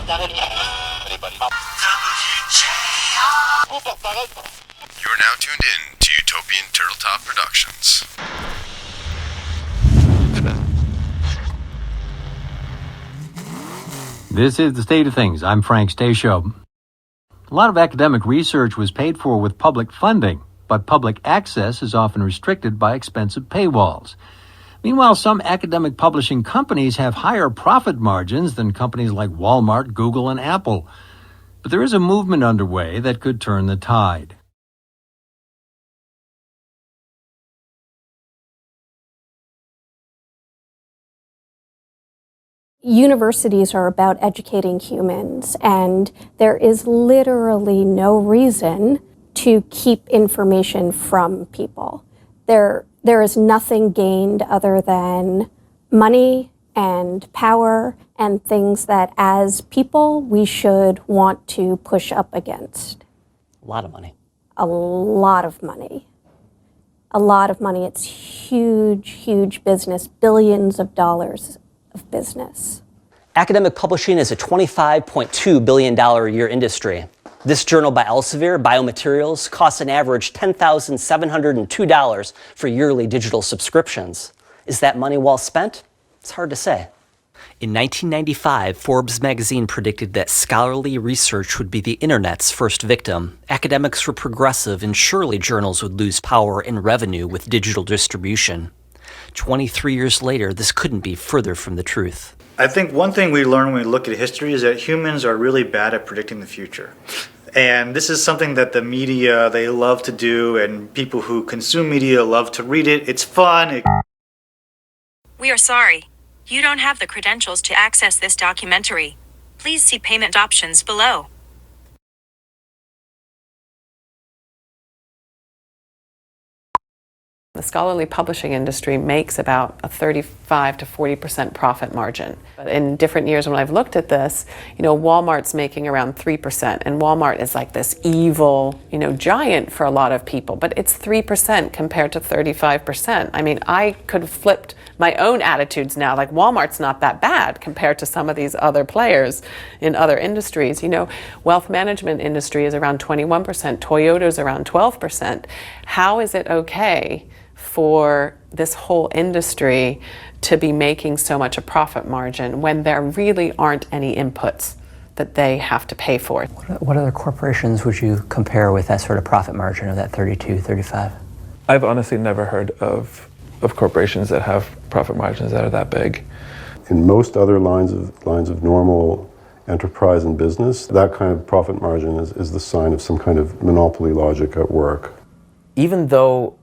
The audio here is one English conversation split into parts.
You're now tuned in to Utopian Turtletop Productions. This is The State of Things. I'm Frank Stashow. A lot of academic research was paid for with public funding, but public access is often restricted by expensive paywalls. Meanwhile, some academic publishing companies have higher profit margins than companies like Walmart, Google, and Apple. But there is a movement underway that could turn the tide. Universities are about educating humans, and there is literally no reason to keep information from people. There is nothing gained other than money and power and things that as people we should want to push up against. A lot of money. A lot of money. A lot of money. It's huge, huge business, billions of dollars of business. Academic publishing is a $25.2 billion a year industry. This journal by Elsevier, Biomaterials, costs an average $10,702 for yearly digital subscriptions. Is that money well spent? It's hard to say. In 1995, Forbes magazine predicted that scholarly research would be the internet's first victim. Academics were progressive, and surely journals would lose power and revenue with digital distribution. 23 years later, this couldn't be further from the truth. I think one thing we learn when we look at history is that humans are really bad at predicting the future. And this is something that the media, they love to do, and people who consume media love to read it. It's fun. We are sorry. You don't have the credentials to access this documentary. Please see payment options below. The scholarly publishing industry makes about a 35 to 40% profit margin. But in different years when I've looked at this, Walmart's making around 3%, and Walmart is like this evil, giant for a lot of people, but it's 3% compared to 35%. I mean, I could have flipped my own attitudes now, like Walmart's not that bad compared to some of these other players in other industries. Wealth management industry is around 21%, Toyota's around 12%. How is it okay for this whole industry to be making so much a profit margin when there really aren't any inputs that they have to pay for? What other corporations would you compare with that sort of profit margin of that 32, 35? I've honestly never heard of corporations that have profit margins that are that big. In most other lines of normal enterprise and business, that kind of profit margin is the sign of some kind of monopoly logic at work. Even though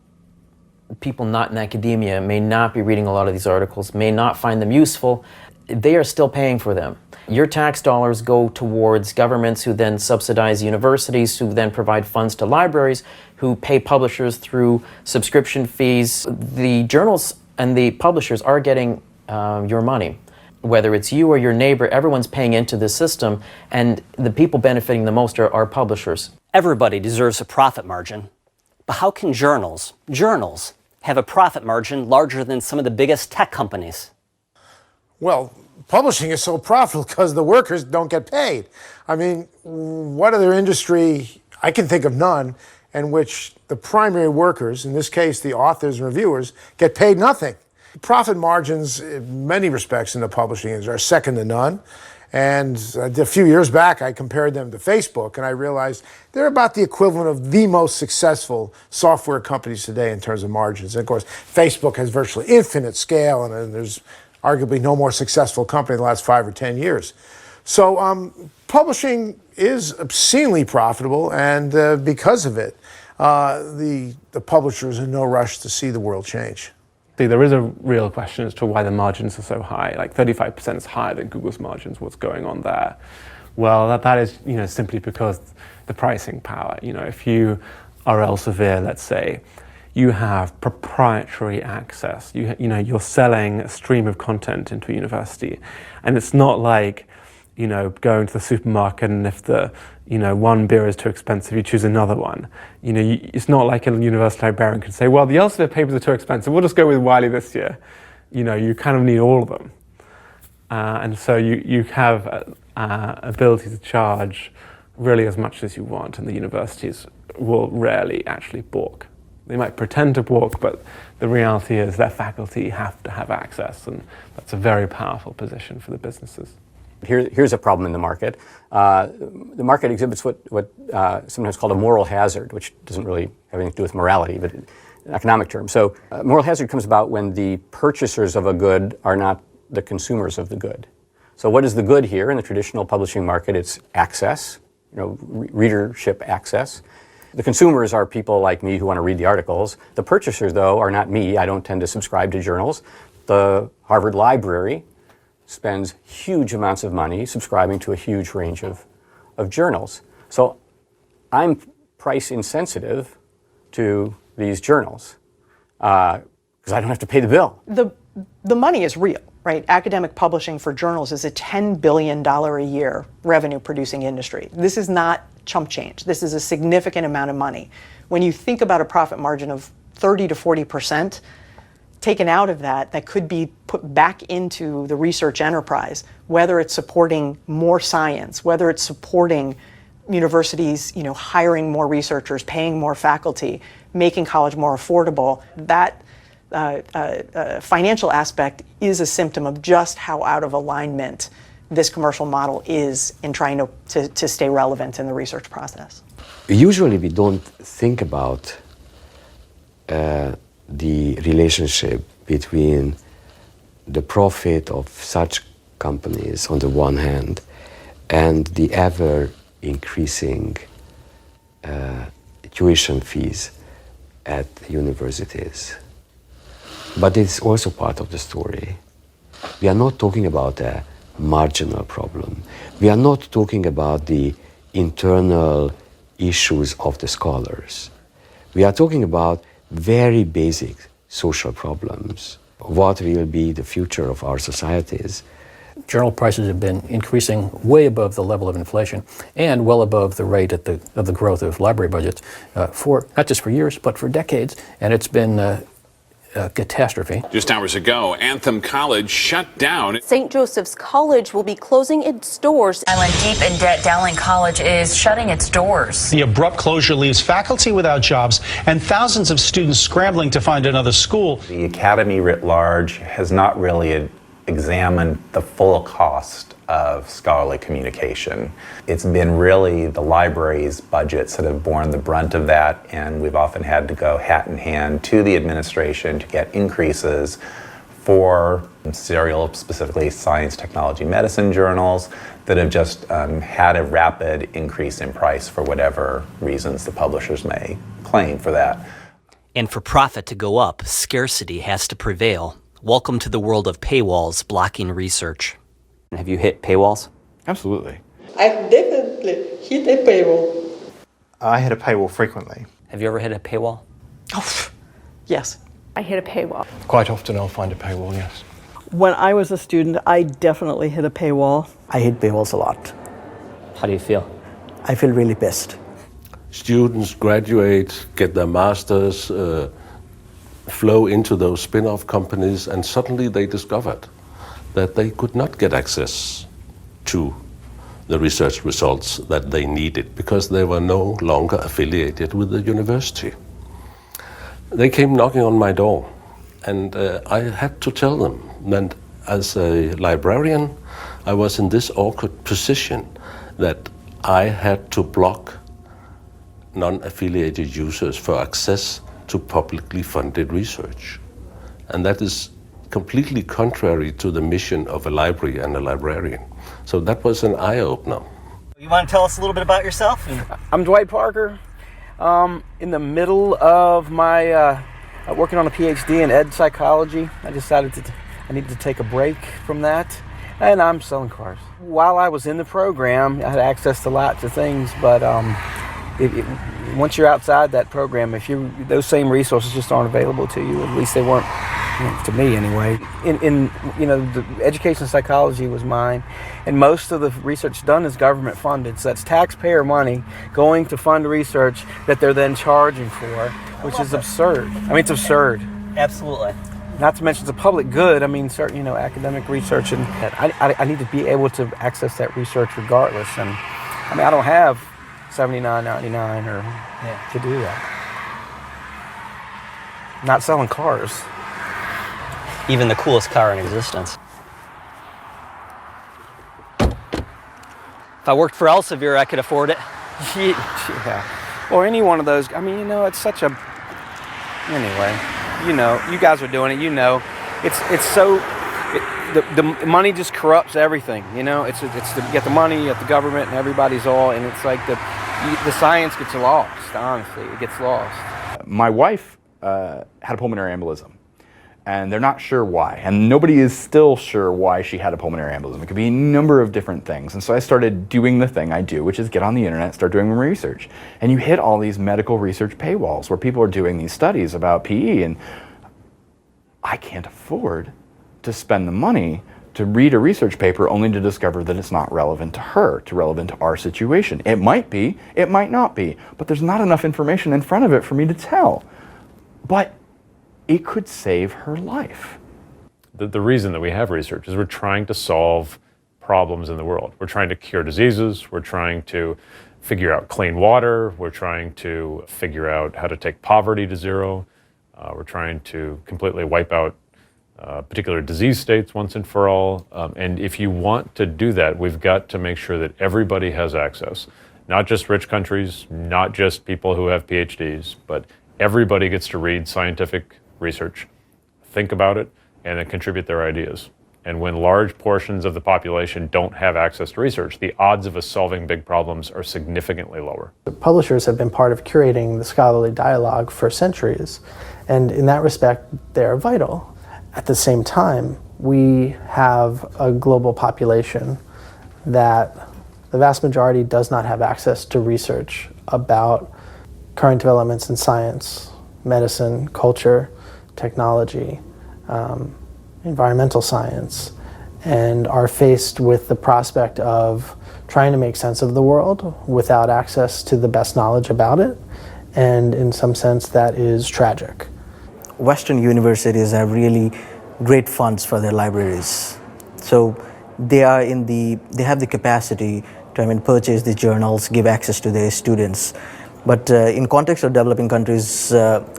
people not in academia may not be reading a lot of these articles, may not find them useful, they are still paying for them. Your tax dollars go towards governments who then subsidize universities, who then provide funds to libraries, who pay publishers through subscription fees. The journals and the publishers are getting your money. Whether it's you or your neighbor, everyone's paying into this system, and the people benefiting the most are publishers. Everybody deserves a profit margin. But how can journals have a profit margin larger than some of the biggest tech companies? Well, publishing is so profitable because the workers don't get paid. I mean, what other industry, I can think of none, in which the primary workers, in this case the authors and reviewers, get paid nothing. Profit margins, in many respects in the publishing industry, are second to none. And a few years back, I compared them to Facebook, and I realized they're about the equivalent of the most successful software companies today in terms of margins. And of course, Facebook has virtually infinite scale, and there's arguably no more successful company in the last 5 or 10 years. So publishing is obscenely profitable, and because of it, the publishers are in no rush to see the world change. There is a real question as to why the margins are so high. Like 35% is higher than Google's margins. What's going on there? Well, that is simply because the pricing power. If you are Elsevier, let's say, you have proprietary access. You're selling a stream of content into a university, and it's not like going to the supermarket and if the one beer is too expensive, you choose another one. It's not like a university librarian can say, well, the Elsevier papers are too expensive, we'll just go with Wiley this year. You kind of need all of them. And so you have ability to charge really as much as you want, and the universities will rarely actually balk. They might pretend to balk, but the reality is their faculty have to have access, and that's a very powerful position for the businesses. Here's a problem in the market. The market exhibits what sometimes called a moral hazard, which doesn't really have anything to do with morality, but in economic terms. So moral hazard comes about when the purchasers of a good are not the consumers of the good. So what is the good here in the traditional publishing market? It's access, readership access. The consumers are people like me who want to read the articles. The purchasers, though, are not me. I don't tend to subscribe to journals. The Harvard Library spends huge amounts of money subscribing to a huge range of journals. So I'm price insensitive to these journals because I don't have to pay the bill. The money is real, right? Academic publishing for journals is a $10 billion a year revenue producing industry. This is not chump change. This is a significant amount of money. When you think about a profit margin of 30 to 40%, taken out of that could be put back into the research enterprise, whether it's supporting more science, whether it's supporting universities, hiring more researchers, paying more faculty, making college more affordable. That financial aspect is a symptom of just how out of alignment this commercial model is in trying to stay relevant in the research process. Usually we don't think about the relationship between the profit of such companies on the one hand and the ever increasing tuition fees at universities. But it's also part of the story. We are not talking about a marginal problem. We are not talking about the internal issues of the scholars. We are talking about very basic social problems. What will be the future of our societies? Journal prices have been increasing way above the level of inflation and well above the rate of the growth of library budgets for not just for years, but for decades. And it's been a catastrophe. Just hours ago, Anthem College shut down. St. Joseph's College will be closing its doors. Island deep in debt, Dowling College is shutting its doors. The abrupt closure leaves faculty without jobs and thousands of students scrambling to find another school. The academy writ large has not really examined the full cost of scholarly communication. It's been really the library's budgets that have borne the brunt of that, and we've often had to go hat in hand to the administration to get increases for serial, specifically science, technology, medicine journals that have just had a rapid increase in price for whatever reasons the publishers may claim for that. And for profit to go up, scarcity has to prevail. Welcome to the world of paywalls blocking research. Have you hit paywalls? Absolutely. I've definitely hit a paywall. I hit a paywall frequently. Have you ever hit a paywall? Oh, yes. I hit a paywall. Quite often I'll find a paywall, yes. When I was a student, I definitely hit a paywall. I hit paywalls a lot. How do you feel? I feel really pissed. Students graduate, get their masters, flow into those spin-off companies, and suddenly they discovered that they could not get access to the research results that they needed because they were no longer affiliated with the university. They came knocking on my door, and I had to tell them that as a librarian, I was in this awkward position that I had to block non-affiliated users for access to publicly funded research. And that is completely contrary to the mission of a library and a librarian. So that was an eye-opener. You want to tell us a little bit about yourself? I'm Dwight Parker. In the middle of my working on a PhD in ed psychology, I decided I needed to take a break from that, and I'm selling cars. While I was in the program, I had access to lots of things, but once you're outside that program, those same resources just aren't available to you. At least they weren't, to me anyway. In the education psychology was mine, and most of the research done is government funded. So that's taxpayer money going to fund research that they're then charging for, which is absurd. I mean, it's absurd. Absolutely. Not to mention it's a public good. I mean, certain, academic research, and I need to be able to access that research regardless. And I mean, I don't have $79.99 or to do that. Not selling cars. Even the coolest car in existence. If I worked for Elsevier, I could afford it. Yeah. Or any one of those. I mean, it's such a. Anyway, you guys are doing it. It's so. The money just corrupts everything. You get the money, you get the government, and everybody's all, and it's like the science gets lost. Honestly, it gets lost. My wife had a pulmonary embolism, and they're not sure why, and nobody is still sure why she had a pulmonary embolism. It could be a number of different things, and so I started doing the thing I do, which is get on the internet, start doing research, and you hit all these medical research paywalls where people are doing these studies about PE, and I can't afford to spend the money to read a research paper only to discover that it's not relevant to her, relevant to our situation. It might be, it might not be, but there's not enough information in front of it for me to tell. But it could save her life. The reason that we have research is we're trying to solve problems in the world. We're trying to cure diseases, we're trying to figure out clean water, we're trying to figure out how to take poverty to zero, we're trying to completely wipe out particular disease states once and for all. And if you want to do that, we've got to make sure that everybody has access. Not just rich countries, not just people who have PhDs, but everybody gets to read scientific research, think about it, and then contribute their ideas. And when large portions of the population don't have access to research, the odds of us solving big problems are significantly lower. The publishers have been part of curating the scholarly dialogue for centuries, and in that respect, they're vital. At the same time, we have a global population that the vast majority does not have access to research about current developments in science, medicine, culture, technology, environmental science, and are faced with the prospect of trying to make sense of the world without access to the best knowledge about it, and in some sense that is tragic. Western universities have really great funds for their libraries. So they have the capacity to purchase the journals, give access to their students. But in context of developing countries,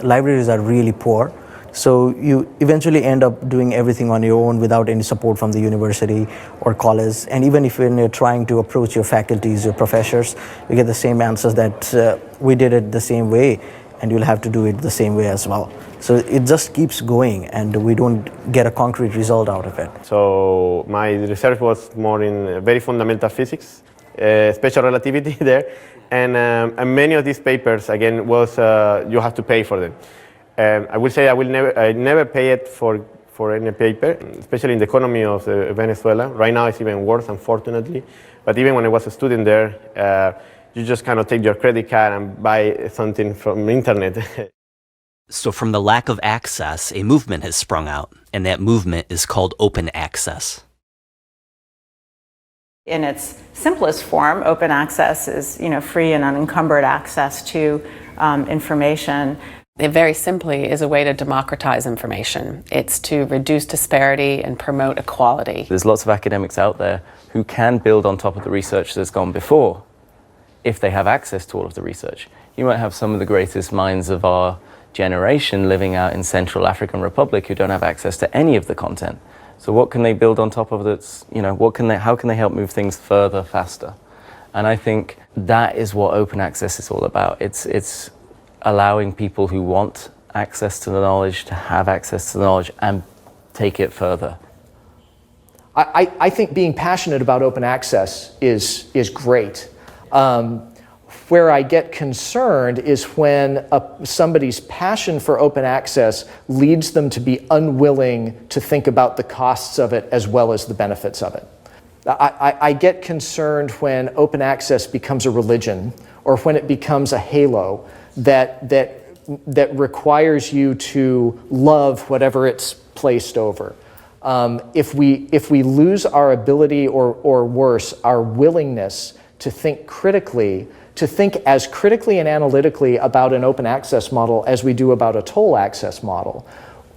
libraries are really poor. So you eventually end up doing everything on your own without any support from the university or college. And even if when you're trying to approach your faculties, your professors, you get the same answers that we did it the same way, and you'll have to do it the same way as well. So it just keeps going, and we don't get a concrete result out of it. So my research was more in very fundamental physics, special relativity there, and many of these papers, again, was you have to pay for them. I will say I never pay it for any paper, especially in the economy of Venezuela. Right now it's even worse, unfortunately. But even when I was a student there, you just kind of take your credit card and buy something from the internet. So from the lack of access, a movement has sprung out, and that movement is called open access. In its simplest form, open access is, free and unencumbered access to information. It very simply is a way to democratize information. It's to reduce disparity and promote equality. There's lots of academics out there who can build on top of the research that's gone before if they have access to all of the research. You might have some of the greatest minds of our generation living out in Central African Republic who don't have access to any of the content. So what can they build on top of that's, how can they help move things further, faster? And I think that is what open access is all about. It's allowing people who want access to the knowledge to have access to the knowledge and take it further. I think being passionate about open access is great. Where I get concerned is when somebody's passion for open access leads them to be unwilling to think about the costs of it as well as the benefits of it. I get concerned when open access becomes a religion, or when it becomes a halo that requires you to love whatever it's placed over. If we lose our ability, or worse, our willingness to think critically, to think as critically and analytically about an open access model as we do about a toll access model,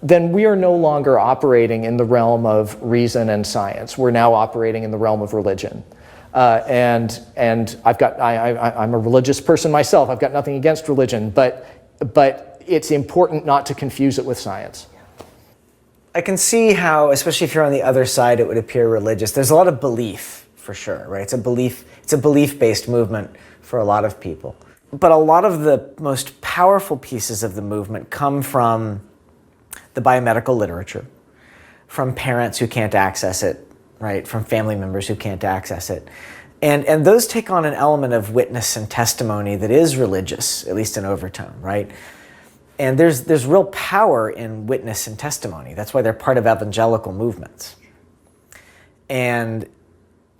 then we are no longer operating in the realm of reason and science. We're now operating in the realm of religion. And I'm a religious person myself. I've got nothing against religion, but it's important not to confuse it with science. I can see how, especially if you're on the other side, it would appear religious. There's a lot of belief, for sure, right? It's a belief-based movement for a lot of people. But a lot of the most powerful pieces of the movement come from the biomedical literature, from parents who can't access it, right? From family members who can't access it. And those take on an element of witness and testimony that is religious, at least in overtone, right? And there's real power in witness and testimony. That's why they're part of evangelical movements. And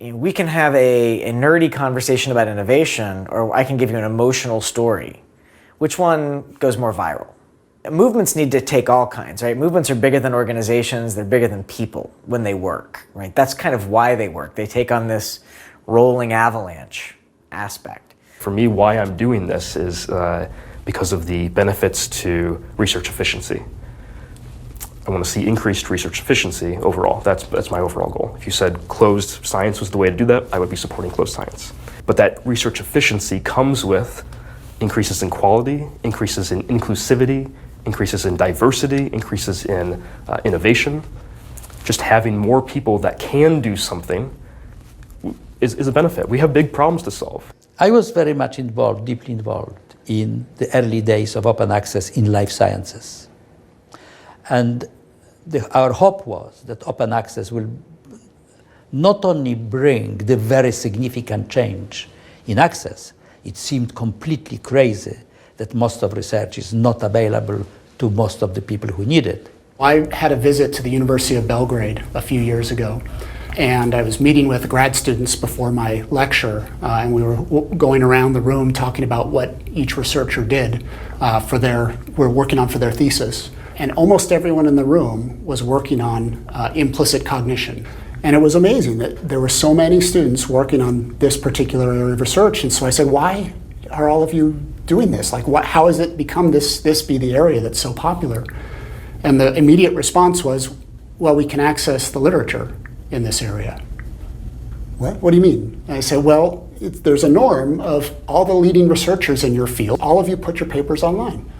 we can have a nerdy conversation about innovation, or I can give you an emotional story. Which one goes more viral? Movements need to take all kinds, right? Movements are bigger than organizations. They're bigger than people when they work, right? That's kind of why they work. They take on this rolling avalanche aspect. For me, why I'm doing this is because of the benefits to research efficiency. I want to see increased research efficiency overall. That's my overall goal. If you said closed science was the way to do that, I would be supporting closed science. But that research efficiency comes with increases in quality, increases in inclusivity, increases in diversity, increases in innovation. Just having more people that can do something is a benefit. We have big problems to solve. I was very much involved, deeply involved, in the early days of open access in life sciences. And our hope was that open access will not only bring the very significant change in access, it seemed completely crazy that most of research is not available to most of the people who need it. I had a visit to the University of Belgrade a few years ago, and I was meeting with grad students before my lecture, and we were going around the room talking about what each researcher did were working on for their thesis. And almost everyone in the room was working on implicit cognition. And it was amazing that there were so many students working on this particular area of research. And so I said, why are all of you doing this? Like, how has it become this be the area that's so popular? And the immediate response was, well, we can access the literature in this area. What do you mean? And I said, well, there's a norm of all the leading researchers in your field. All of you put your papers online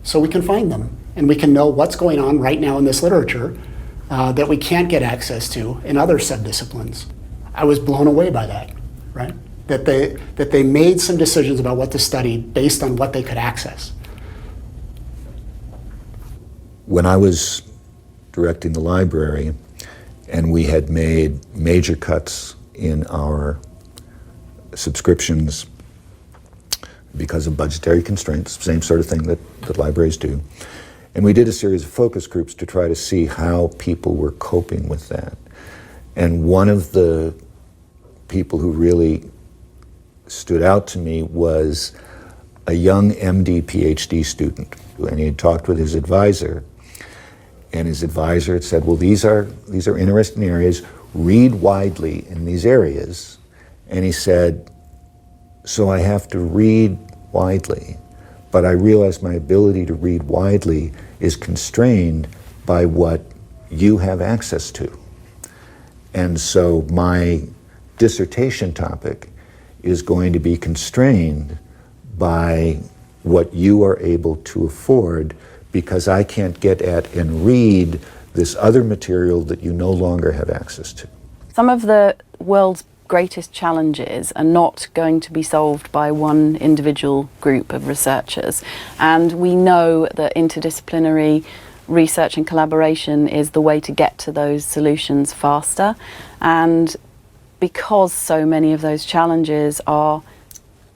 so we can find them. And we can know what's going on right now in this literature that we can't get access to in other subdisciplines. I was blown away by that, right? That they made some decisions about what to study based on what they could access. When I was directing the library and we had made major cuts in our subscriptions because of budgetary constraints, same sort of thing that libraries do. And we did a series of focus groups to try to see how people were coping with that. And one of the people who really stood out to me was a young MD, PhD student. And he had talked with his advisor, and his advisor had said, well, these are interesting areas, read widely in these areas. And he said, so I have to read widely, but I realize my ability to read widely is constrained by what you have access to. And so my dissertation topic is going to be constrained by what you are able to afford, because I can't get at and read this other material that you no longer have access to. Some of the world's greatest challenges are not going to be solved by one individual group of researchers. And we know that interdisciplinary research and collaboration is the way to get to those solutions faster. And because so many of those challenges are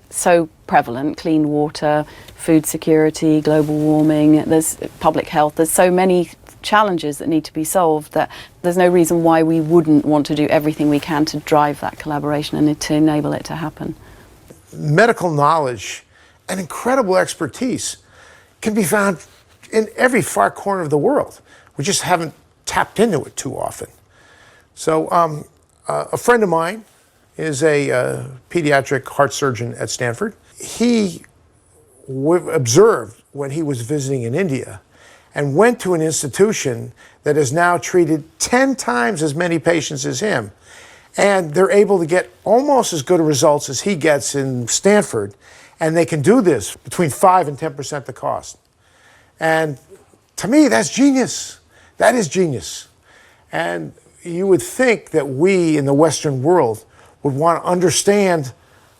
so prevalent, clean water, food security, global warming, there's public health, there's so many challenges that need to be solved that there's no reason why we wouldn't want to do everything we can to drive that collaboration and to enable it to happen. Medical knowledge and incredible expertise can be found in every far corner of the world. We just haven't tapped into it too often. So a friend of mine is a pediatric heart surgeon at Stanford. He observed when he was visiting in India and went to an institution that has now treated 10 times as many patients as him. And they're able to get almost as good results as he gets in Stanford. And they can do this between 5 and 10% the cost. And to me, that's genius. That is genius. And you would think that we in the Western world would want to understand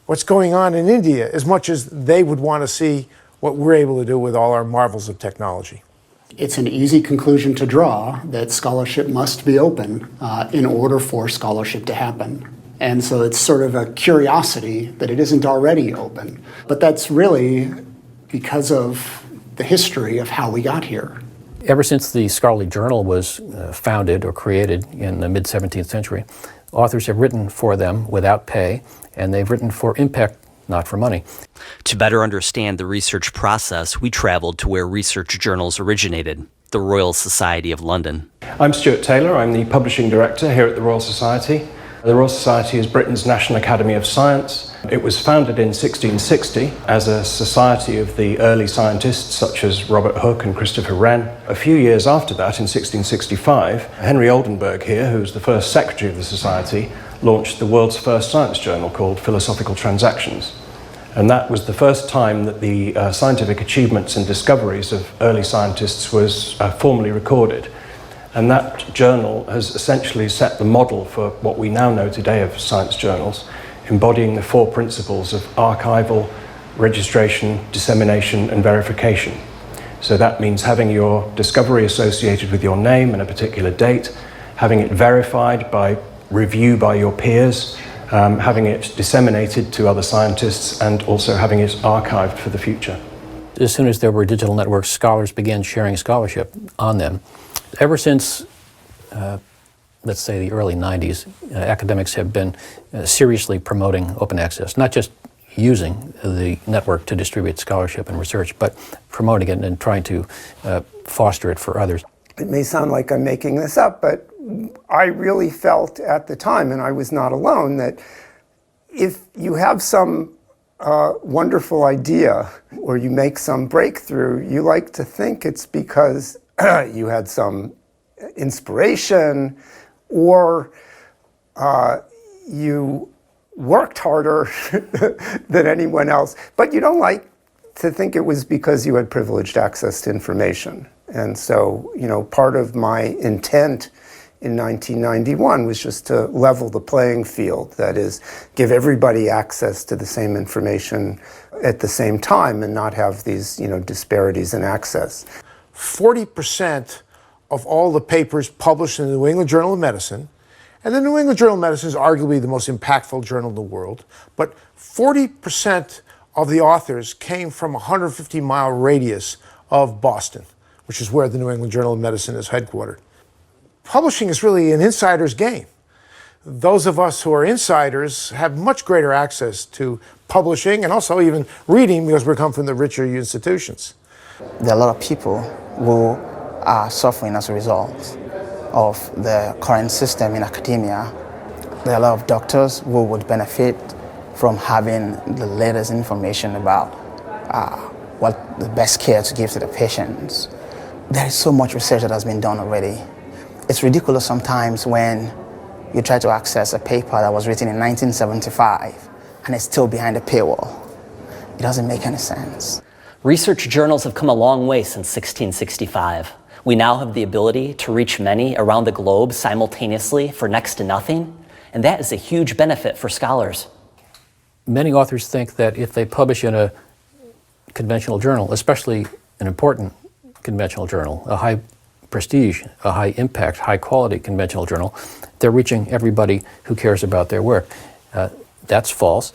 what's going on in India as much as they would want to see what we're able to do with all our marvels of technology. It's an easy conclusion to draw that scholarship must be open in order for scholarship to happen. And so it's sort of a curiosity that it isn't already open. But that's really because of the history of how we got here. Ever since the scholarly journal was founded or created in the mid-17th century, authors have written for them without pay, and they've written for impact, not for money. To better understand the research process, we traveled to where research journals originated, the Royal Society of London. I'm Stuart Taylor. I'm the publishing director here at the Royal Society. The Royal Society is Britain's National Academy of Science. It was founded in 1660 as a society of the early scientists such as Robert Hooke and Christopher Wren. A few years after that, in 1665, Henry Oldenburg here, who was the first secretary of the society, launched the world's first science journal called Philosophical Transactions. And that was the first time that the scientific achievements and discoveries of early scientists was formally recorded. And that journal has essentially set the model for what we now know today of science journals, embodying the 4 principles of archival, registration, dissemination, and verification. So that means having your discovery associated with your name and a particular date, having it verified by review by your peers, having it disseminated to other scientists, and also having it archived for the future. As soon as there were digital networks, scholars began sharing scholarship on them. Ever since, let's say, the early 90s, academics have been seriously promoting open access, not just using the network to distribute scholarship and research, but promoting it and trying to foster it for others. It may sound like I'm making this up, but I really felt at the time, and I was not alone, that if you have some wonderful idea or you make some breakthrough, you like to think it's because you had some inspiration or you worked harder than anyone else, but you don't like to think it was because you had privileged access to information. And so, part of my intent in 1991 was just to level the playing field, that is, give everybody access to the same information at the same time and not have these, disparities in access. 40% of all the papers published in the New England Journal of Medicine, and the New England Journal of Medicine is arguably the most impactful journal in the world, but 40% of the authors came from a 150-mile radius of Boston, which is where the New England Journal of Medicine is headquartered. Publishing is really an insider's game. Those of us who are insiders have much greater access to publishing and also even reading because we come from the richer institutions. There are a lot of people who are suffering as a result of the current system in academia. There are a lot of doctors who would benefit from having the latest information about what the best care to give to the patients. There is so much research that has been done already. It's ridiculous sometimes when you try to access a paper that was written in 1975 and it's still behind a paywall. It doesn't make any sense. Research journals have come a long way since 1665. We now have the ability to reach many around the globe simultaneously for next to nothing, and that is a huge benefit for scholars. Many authors think that if they publish in a conventional journal, especially an important conventional journal, a high prestige, a high impact, high quality conventional journal, they're reaching everybody who cares about their work. That's false.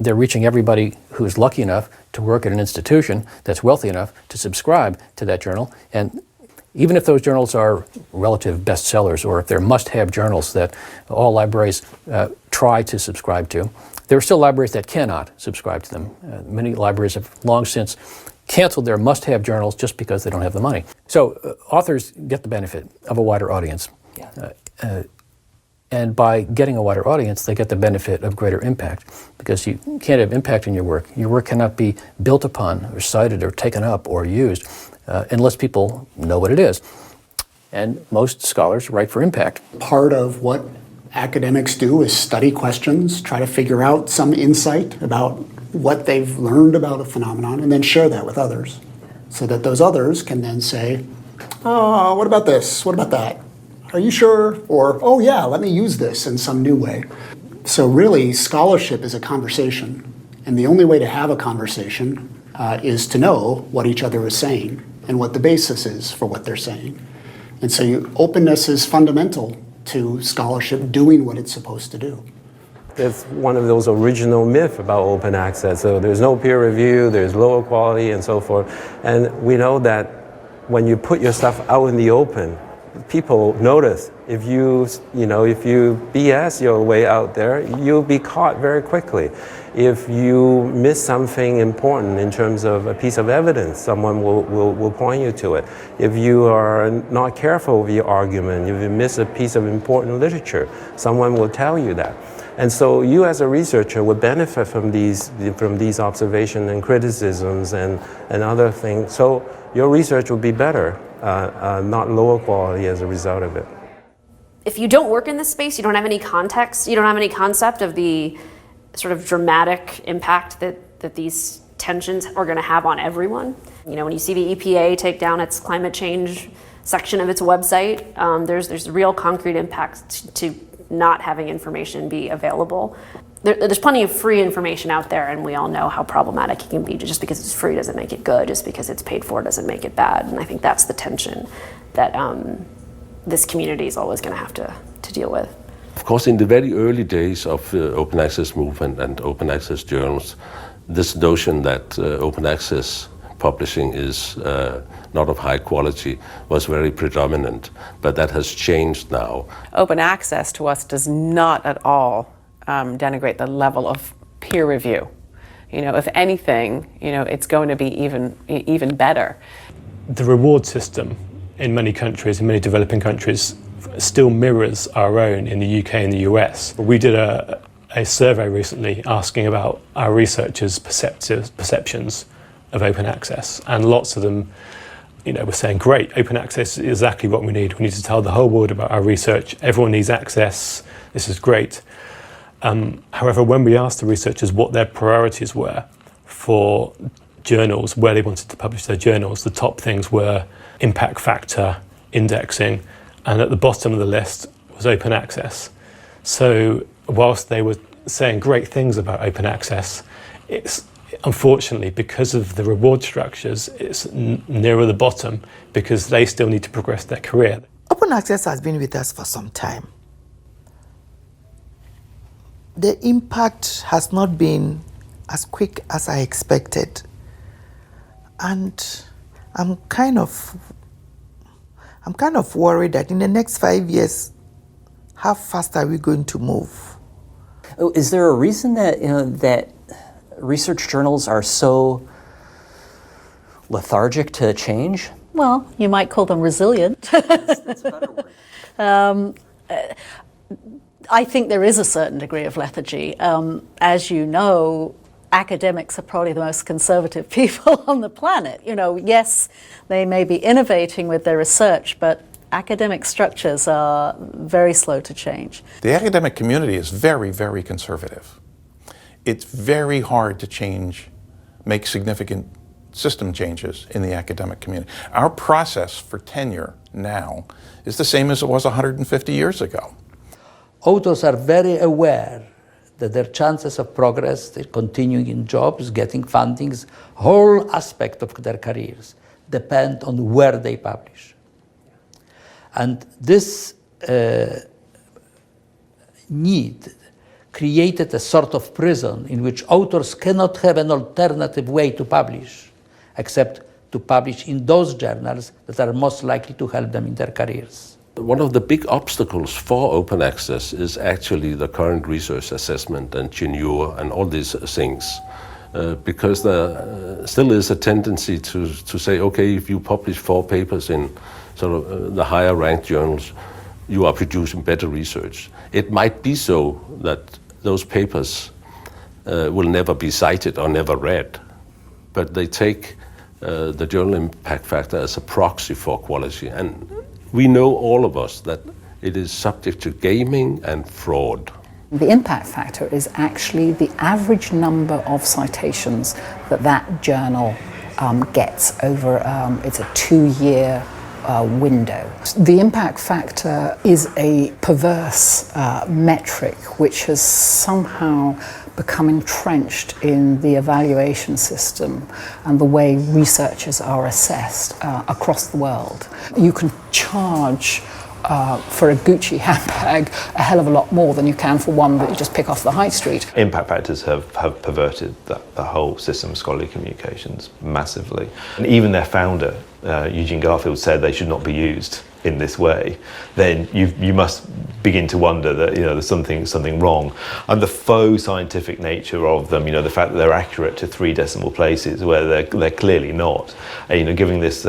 They're reaching everybody who's lucky enough to work at an institution that's wealthy enough to subscribe to that journal. And even if those journals are relative bestsellers or if they're must-have journals that all libraries try to subscribe to, there are still libraries that cannot subscribe to them. Many libraries have long since canceled their must-have journals just because they don't have the money. So authors get the benefit of a wider audience. And by getting a wider audience, they get the benefit of greater impact, because you can't have impact in your work. Your work cannot be built upon or cited or taken up or used unless people know what it is. And most scholars write for impact. Part of what academics do is study questions, try to figure out some insight about what they've learned about a phenomenon, and then share that with others, so that those others can then say, oh, what about this? What about that? Are you sure? Or, oh yeah, let me use this in some new way. So really, scholarship is a conversation. And the only way to have a conversation is to know what each other is saying and what the basis is for what they're saying. And so openness is fundamental to scholarship doing what it's supposed to do. It's one of those original myths about open access. So there's no peer review, there's lower quality and so forth. And we know that when you put your stuff out in the open, people notice. If you BS your way out there, you'll be caught very quickly. If you miss something important in terms of a piece of evidence, someone will point you to it. If you are not careful with your argument, if you miss a piece of important literature, someone will tell you that. And so you as a researcher would benefit from these observations and criticisms and other things. So your research will be better, not lower quality as a result of it. If you don't work in this space, you don't have any context, you don't have any concept of the sort of dramatic impact that these tensions are going to have on everyone. You know, when you see the EPA take down its climate change section of its website, there's real concrete impacts to not having information be available. There's plenty of free information out there, and we all know how problematic it can be. Just because it's free doesn't make it good. Just because it's paid for doesn't make it bad. And I think that's the tension that this community is always going to have to deal with. Of course, in the very early days of the open access movement and open access journals, this notion that open access publishing is not of high quality was very predominant, but that has changed now. Open access to us does not at all denigrate the level of peer review. You know, if anything, it's going to be even better. The reward system in many countries, in many developing countries, still mirrors our own in the UK and the US. We did a survey recently asking about our researchers' perceptions of open access, and lots of them were saying, great, open access is exactly what we need. We need to tell the whole world about our research. Everyone needs access. This is great. However, when we asked the researchers what their priorities were for journals, where they wanted to publish their journals, the top things were impact factor, indexing, and at the bottom of the list was open access. So whilst they were saying great things about open access, it's unfortunately, because of the reward structures, it's nearer the bottom because they still need to progress their career. Open access has been with us for some time. The impact has not been as quick as I expected. And I'm kind of worried that in the next 5 years, how fast are we going to move? Oh, is there a reason that that research journals are so lethargic to change? Well, you might call them resilient. That's a better word. I think there is a certain degree of lethargy. As you know, academics are probably the most conservative people on the planet. Yes, they may be innovating with their research, but academic structures are very slow to change. The academic community is very, very conservative. It's very hard to make significant system changes in the academic community. Our process for tenure now is the same as it was 150 years ago. Authors are very aware that their chances of progress, they're continuing in jobs, getting fundings, whole aspect of their careers depend on where they publish. And this need created a sort of prison in which authors cannot have an alternative way to publish, except to publish in those journals that are most likely to help them in their careers. One of the big obstacles for open access is actually the current research assessment and tenure and all these things. Because there still is a tendency to say, okay, if you publish 4 papers in sort of the higher ranked journals, you are producing better research. It might be so that those papers will never be cited or never read, but they take the journal impact factor as a proxy for quality. And we know, all of us, that it is subject to gaming and fraud. The impact factor is actually the average number of citations that journal gets over, it's a 2-year window. The impact factor is a perverse metric which has somehow become entrenched in the evaluation system and the way researchers are assessed across the world. You can charge for a Gucci handbag a hell of a lot more than you can for one that you just pick off the high street. Impact factors have perverted the whole system of scholarly communications massively. And even their founder, Eugene Garfield, said they should not be used in this way. Then you must begin to wonder that there's something wrong. And the faux scientific nature of them, the fact that they're accurate to 3 decimal places where they're clearly not, giving this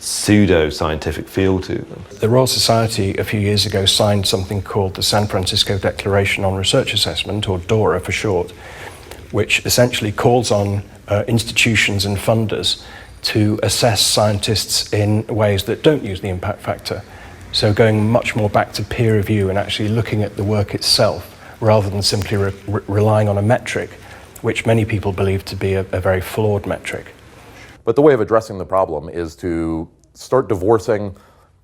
pseudo scientific feel to them. The Royal Society a few years ago signed something called the San Francisco Declaration on Research Assessment, or DORA for short, which essentially calls on institutions and funders to assess scientists in ways that don't use the impact factor. So going much more back to peer review and actually looking at the work itself rather than simply relying on a metric, which many people believe to be a very flawed metric. But the way of addressing the problem is to start divorcing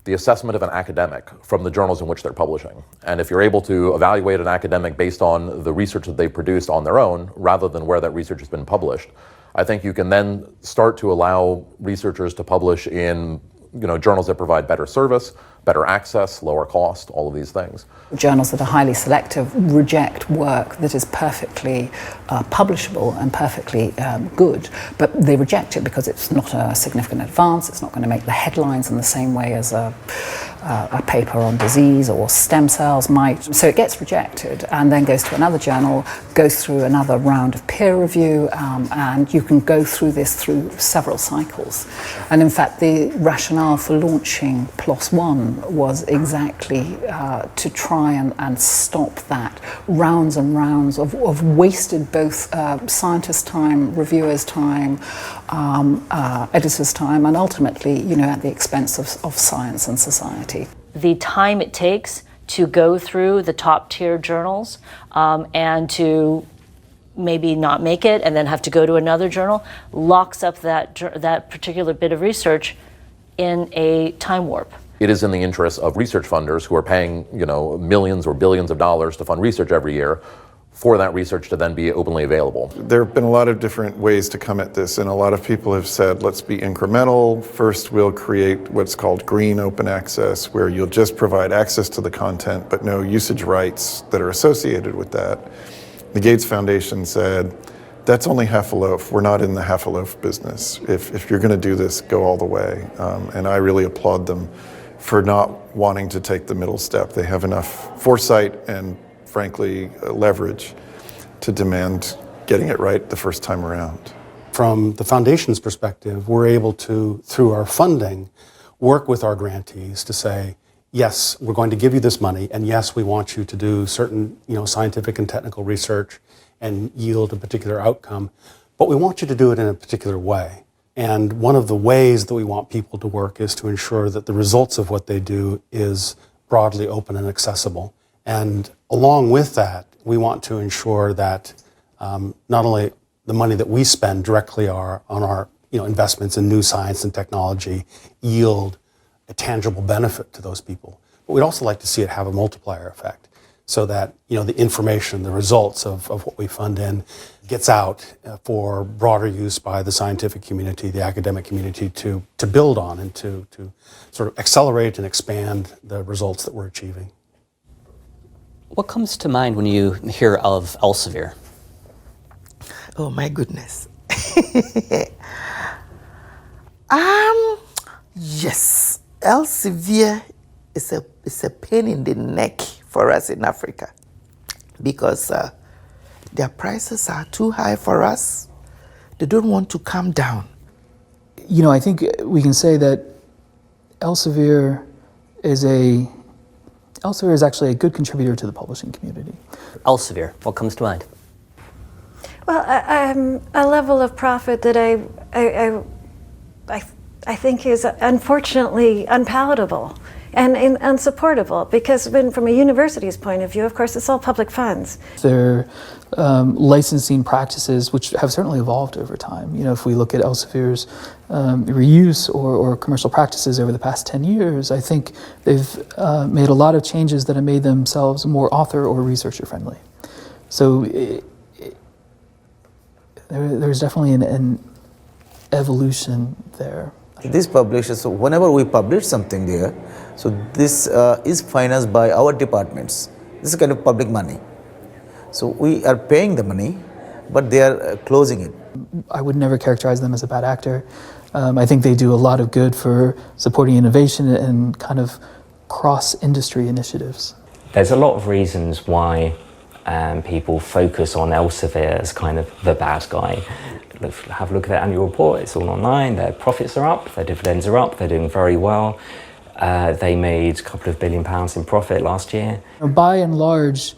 the assessment of an academic from the journals in which they're publishing. And if you're able to evaluate an academic based on the research that they produced on their own, rather than where that research has been published, I think you can then start to allow researchers to publish in journals that provide better service, better access, lower cost, all of these things. Journals that are highly selective reject work that is perfectly publishable and perfectly good, but they reject it because it's not a significant advance, it's not going to make the headlines in the same way as a paper on disease or stem cells might. So it gets rejected and then goes to another journal, goes through another round of peer review, and you can go through this through several cycles. And in fact, the rationale for launching PLOS ONE was exactly to try and stop that rounds and rounds of wasted both scientists' time, reviewers' time, editors' time, and ultimately, at the expense of science and society. The time it takes to go through the top tier journals and to maybe not make it and then have to go to another journal locks up that particular bit of research in a time warp. It is in the interest of research funders who are paying, millions or billions of dollars to fund research every year for that research to then be openly available. There have been a lot of different ways to come at this, and a lot of people have said, let's be incremental. First, we'll create what's called green open access, where you'll just provide access to the content, but no usage rights that are associated with that. The Gates Foundation said, that's only half a loaf. We're not in the half a loaf business. If you're gonna do this, go all the way. And I really applaud them for not wanting to take the middle step. They have enough foresight and, frankly, leverage to demand getting it right the first time around. From the foundation's perspective, we're able to, through our funding, work with our grantees to say, yes, we're going to give you this money, and yes, we want you to do certain scientific and technical research and yield a particular outcome, but we want you to do it in a particular way. And one of the ways that we want people to work is to ensure that the results of what they do is broadly open and accessible. And along with that, we want to ensure that not only the money that we spend directly on our investments in new science and technology yield a tangible benefit to those people, but we'd also like to see it have a multiplier effect, so that the information, the results of what we fund in gets out for broader use by the scientific community, the academic community, to build on and to sort of accelerate and expand the results that we're achieving. What comes to mind when you hear of Elsevier? Oh my goodness. Yes, Elsevier is a pain in the neck for us in Africa, because their prices are too high for us. They don't want to come down. I think we can say that Elsevier is actually a good contributor to the publishing community. Elsevier, what comes to mind? Well, a level of profit that I think is unfortunately unpalatable and unsupportable, because from a university's point of view, of course, it's all public funds. There are licensing practices which have certainly evolved over time. You know, if we look at Elsevier's reuse or commercial practices over the past 10 years, I think they've made a lot of changes that have made themselves more author or researcher friendly. So there's definitely an evolution there. These publishers, so whenever we publish something there, so this is financed by our departments. This is kind of public money. So we are paying the money, but they are closing it. I would never characterize them as a bad actor. I think they do a lot of good for supporting innovation and kind of cross-industry initiatives. There's a lot of reasons why people focus on Elsevier as kind of the bad guy. Have a look at their annual report, it's all online, their profits are up, their dividends are up, they're doing very well. They made a couple of £1 billion in profit last year. By and large,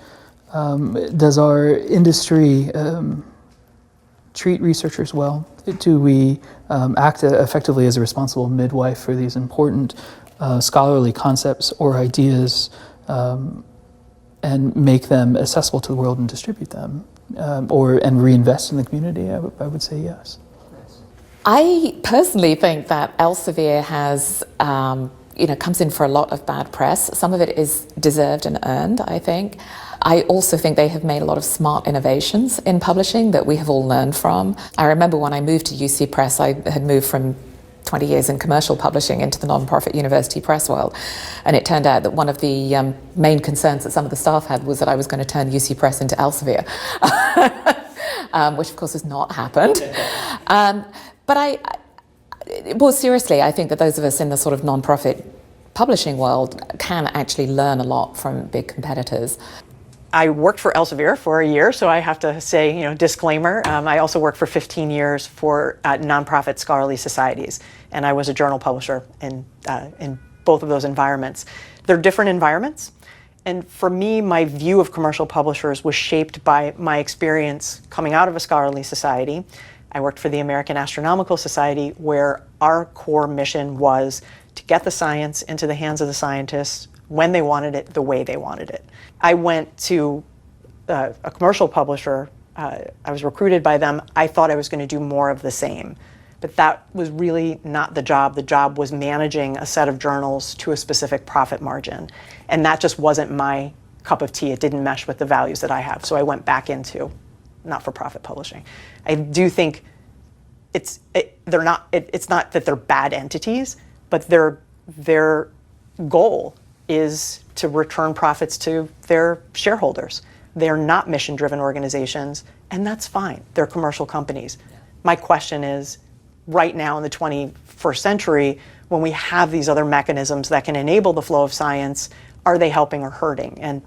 does our industry treat researchers well? Do we act effectively as a responsible midwife for these important scholarly concepts or ideas and make them accessible to the world and distribute them? And reinvest in the community? I would say yes. I personally think that Elsevier has, comes in for a lot of bad press. Some of it is deserved and earned, I think. I also think they have made a lot of smart innovations in publishing that we have all learned from. I remember when I moved to UC Press, I had moved from 20 years in commercial publishing into the non-profit university press world. And it turned out that one of the main concerns that some of the staff had was that I was going to turn UC Press into Elsevier, which of course has not happened. But seriously, I think that those of us in the sort of non-profit publishing world can actually learn a lot from big competitors. I worked for Elsevier for a year, so I have to say, disclaimer. I also worked for 15 years for nonprofit scholarly societies, and I was a journal publisher in both of those environments. They're different environments, and for me, my view of commercial publishers was shaped by my experience coming out of a scholarly society. I worked for the American Astronomical Society, where our core mission was to get the science into the hands of the scientists when they wanted it, the way they wanted it. I went to a commercial publisher. I was recruited by them. I thought I was going to do more of the same. But that was really not the job. The job was managing a set of journals to a specific profit margin. And that just wasn't my cup of tea. It didn't mesh with the values that I have. So I went back into not-for-profit publishing. I do think it's not that they're bad entities, but their goal is to return profits to their shareholders. They're not mission-driven organizations, and that's fine. They're commercial companies. My question is, right now in the 21st century, when we have these other mechanisms that can enable the flow of science, are they helping or hurting? And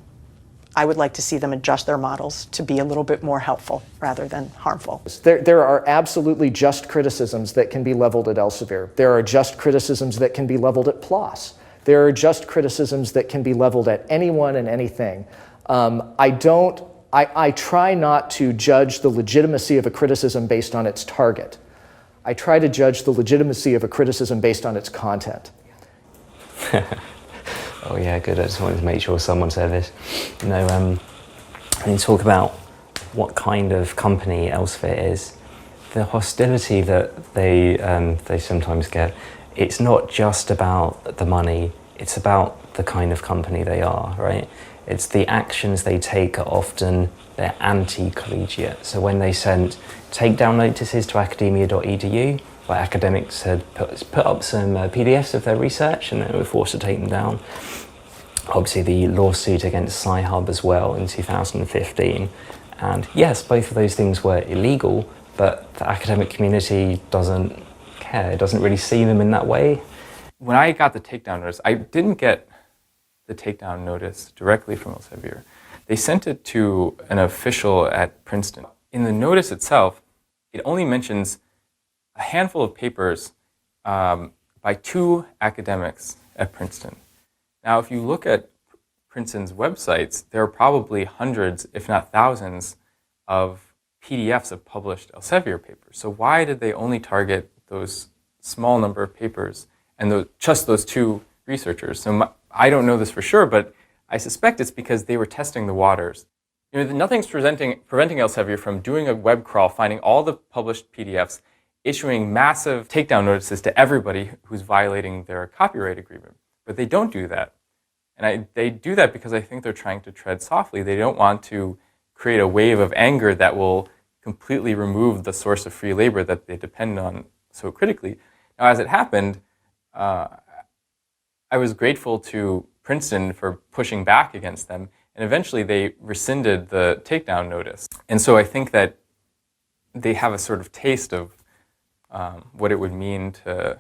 I would like to see them adjust their models to be a little bit more helpful rather than harmful. There are absolutely just criticisms that can be leveled at Elsevier. There are just criticisms that can be leveled at PLOS. There are just criticisms that can be leveled at anyone and anything. I try not to judge the legitimacy of a criticism based on its target. I try to judge the legitimacy of a criticism based on its content. Oh yeah, good. I just wanted to make sure someone said this. When you talk about what kind of company Elsevier is, the hostility that they sometimes get, it's not just about the money, it's about the kind of company they are, right? It's the actions they take are often, they're anti-collegiate. So when they sent takedown notices to academia.edu, where academics had put up some PDFs of their research and they were forced to take them down. Obviously the lawsuit against Sci-Hub as well in 2015. And yes, both of those things were illegal, but the academic community doesn't care. It doesn't really see them in that way. When I got the takedown notice, I didn't get the takedown notice directly from Elsevier. They sent it to an official at Princeton. In the notice itself, it only mentions a handful of papers by 2 academics at Princeton. Now, if you look at Princeton's websites, there are probably hundreds, if not thousands, of PDFs of published Elsevier papers. So why did they only target those small number of papers and just those two researchers? So I don't know this for sure, but I suspect it's because they were testing the waters. Nothing's preventing Elsevier from doing a web crawl, finding all the published PDFs, issuing massive takedown notices to everybody who's violating their copyright agreement. But they don't do that. And they do that because I think they're trying to tread softly. They don't want to create a wave of anger that will completely remove the source of free labor that they depend on so critically. Now, as it happened, I was grateful to Princeton for pushing back against them, and eventually they rescinded the takedown notice. And so I think that they have a sort of taste of what it would mean to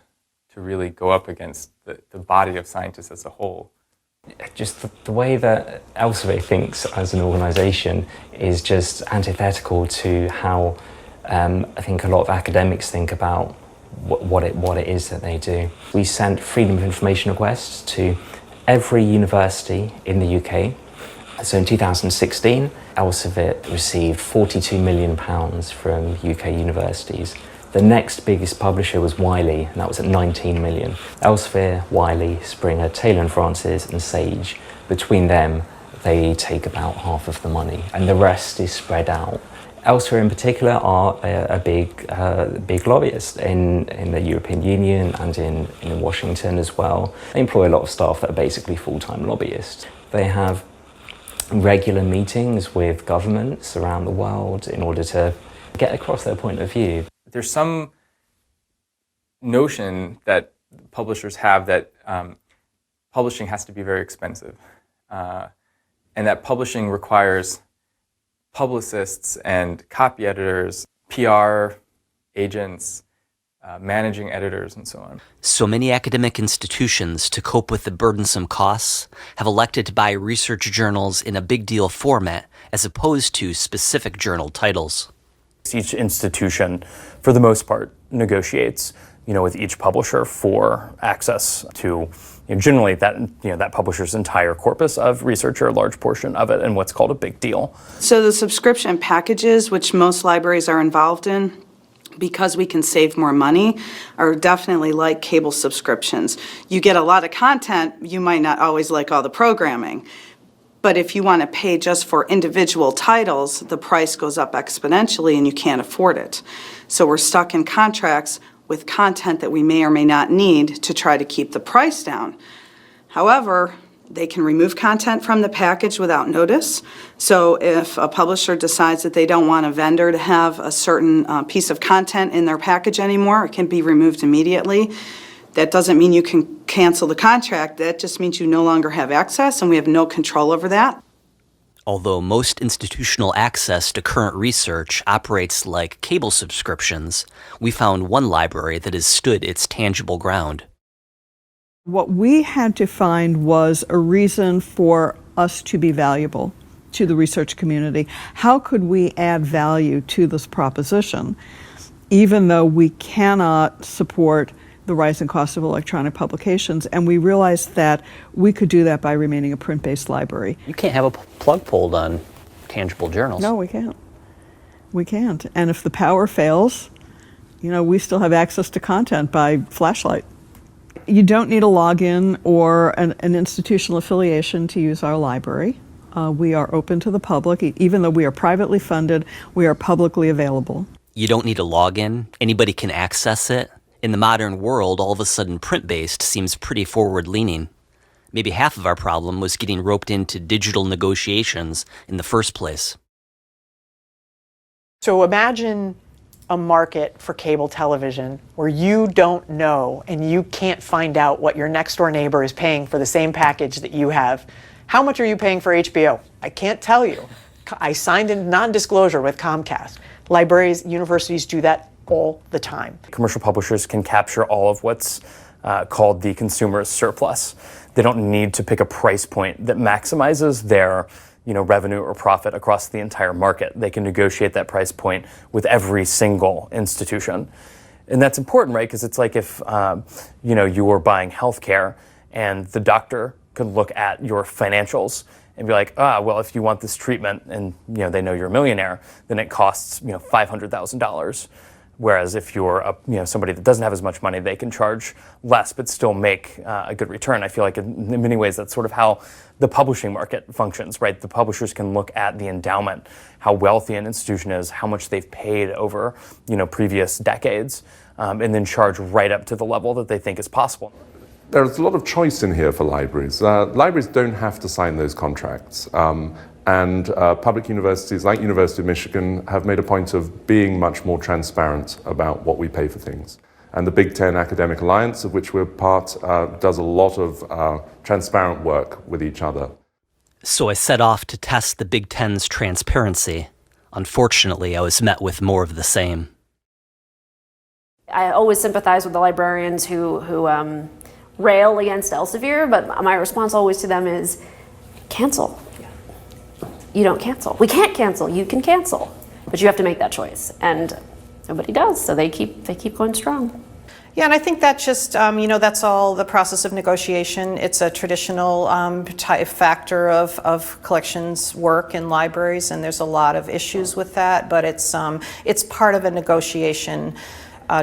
really go up against the body of scientists as a whole. Just the way that Elsevier thinks as an organisation is just antithetical to how I think a lot of academics think about what it is that they do. We sent Freedom of Information requests to every university in the UK. So in 2016, Elsevier received £42 million from UK universities. The next biggest publisher was Wiley, and that was at 19 million. Elsevier, Wiley, Springer, Taylor and Francis, and Sage, between them, they take about half of the money, and the rest is spread out. Elsevier in particular are a big lobbyist in the European Union and in Washington as well. They employ a lot of staff that are basically full-time lobbyists. They have regular meetings with governments around the world in order to get across their point of view. There's some notion that publishers have that publishing has to be very expensive, and that publishing requires publicists and copy editors, PR agents, managing editors, and so on. So many academic institutions, to cope with the burdensome costs, have elected to buy research journals in a big deal format as opposed to specific journal titles. Each institution, for the most part, negotiates, with each publisher for access to, generally that publisher's entire corpus of research, or a large portion of it, and what's called a big deal. So the subscription packages, which most libraries are involved in, because we can save more money, are definitely like cable subscriptions. You get a lot of content, you might not always like all the programming. But if you want to pay just for individual titles, the price goes up exponentially and you can't afford it. So we're stuck in contracts with content that we may or may not need to try to keep the price down. However, they can remove content from the package without notice. So if a publisher decides that they don't want a vendor to have a certain piece of content in their package anymore, it can be removed immediately. That doesn't mean you can cancel the contract. That just means you no longer have access, and we have no control over that. Although most institutional access to current research operates like cable subscriptions, we found one library that has stood its tangible ground. What we had to find was a reason for us to be valuable to the research community. How could we add value to this proposition, even though we cannot support the rising cost of electronic publications? And we realized that we could do that by remaining a print-based library. You can't have a plug pulled on tangible journals. No, we can't. We can't. And if the power fails, we still have access to content by flashlight. You don't need a login or an institutional affiliation to use our library. We are open to the public. Even though we are privately funded, we are publicly available. You don't need a login. Anybody can access it. In the modern world, all of a sudden print-based seems pretty forward-leaning. Maybe half of our problem was getting roped into digital negotiations in the first place. So imagine a market for cable television where you don't know and you can't find out what your next door neighbor is paying for the same package that you have. How much are you paying for HBO? I can't tell you. I signed a non-disclosure with Comcast. Libraries, universities do that all the time. Commercial publishers can capture all of what's called the consumer's surplus. They don't need to pick a price point that maximizes their revenue or profit across the entire market. They can negotiate that price point with every single institution. And that's important, right? Because it's like if you were buying healthcare and the doctor could look at your financials and be like, well, if you want this treatment and they know you're a millionaire, then it costs $500,000. Whereas if you're somebody that doesn't have as much money, they can charge less but still make a good return. I feel like in many ways that's sort of how the publishing market functions, right? The publishers can look at the endowment, how wealthy an institution is, how much they've paid over previous decades, and then charge right up to the level that they think is possible. There's a lot of choice in here for libraries. Libraries don't have to sign those contracts. And public universities like University of Michigan have made a point of being much more transparent about what we pay for things. And the Big Ten Academic Alliance, of which we're part, does a lot of transparent work with each other. So I set off to test the Big Ten's transparency. Unfortunately, I was met with more of the same. I always sympathize with the librarians who rail against Elsevier, but my response always to them is, cancel. You don't cancel. We can't cancel. You can cancel, but you have to make that choice, and nobody does. So they keep going strong. Yeah, and I think that just that's all the process of negotiation. It's a traditional type factor of collections work in libraries, and there's a lot of issues with that. But it's part of a negotiation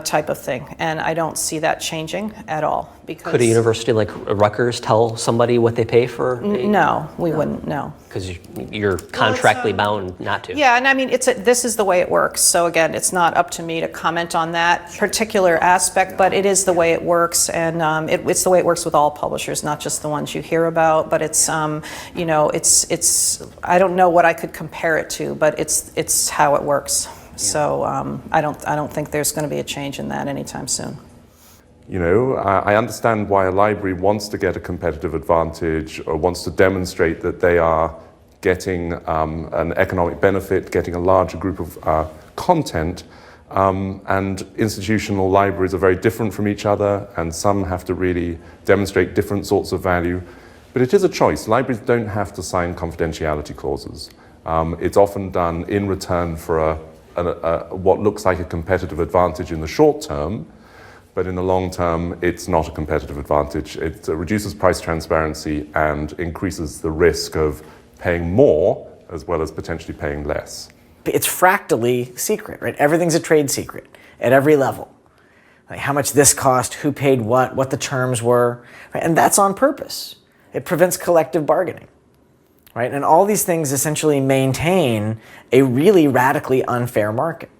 type of thing, and I don't see that changing at all. Because could a university like Rutgers tell somebody what they pay for? No, we wouldn't. No, because you're contractually bound not to. Yeah, and I mean this is the way it works. So again, it's not up to me to comment on that particular aspect, but it is the way it works, and it's the way it works with all publishers, not just the ones you hear about. But it's it's I don't know what I could compare it to, but it's how it works. So I don't think there's going to be a change in that anytime soon. I understand why a library wants to get a competitive advantage or wants to demonstrate that they are getting an economic benefit, getting a larger group of content. And institutional libraries are very different from each other, and some have to really demonstrate different sorts of value. But it is a choice. Libraries don't have to sign confidentiality clauses. It's often done in return for what looks like a competitive advantage in the short term, but in the long term, it's not a competitive advantage. It reduces price transparency and increases the risk of paying more as well as potentially paying less. It's fractally secret, right? Everything's a trade secret at every level. Like how much this cost, who paid what the terms were, right? And that's on purpose. It prevents collective bargaining. Right? And all these things essentially maintain a really radically unfair market.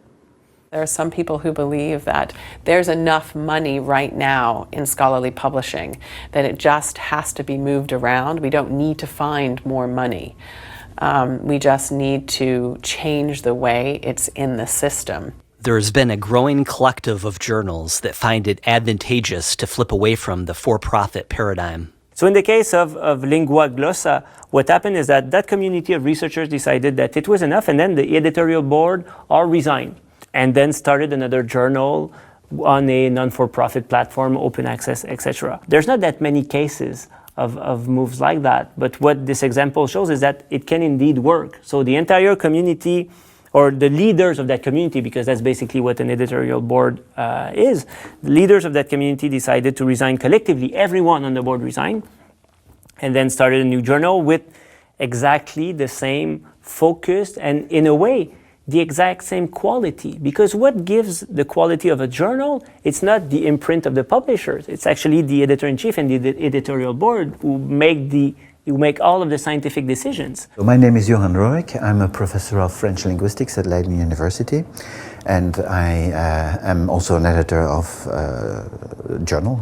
There are some people who believe that there's enough money right now in scholarly publishing that it just has to be moved around. We don't need to find more money. We just need to change the way it's in the system. There's been a growing collective of journals that find it advantageous to flip away from the for-profit paradigm. So in the case of Lingua Glossa, what happened is that community of researchers decided that it was enough, and then the editorial board all resigned and then started another journal on a non-for-profit platform, open access, etc. There's not that many cases of moves like that, but what this example shows is that it can indeed work. So the entire community, or the leaders of that community, because that's basically what an editorial board is, the leaders of that community decided to resign collectively. Everyone on the board resigned, and then started a new journal with exactly the same focus and, in a way, the exact same quality. Because what gives the quality of a journal, it's not the imprint of the publishers, it's actually the editor-in-chief and the editorial board who make all of the scientific decisions. My name is Johan Roek. I'm a professor of French linguistics at Leiden University, and I am also an editor of a journal.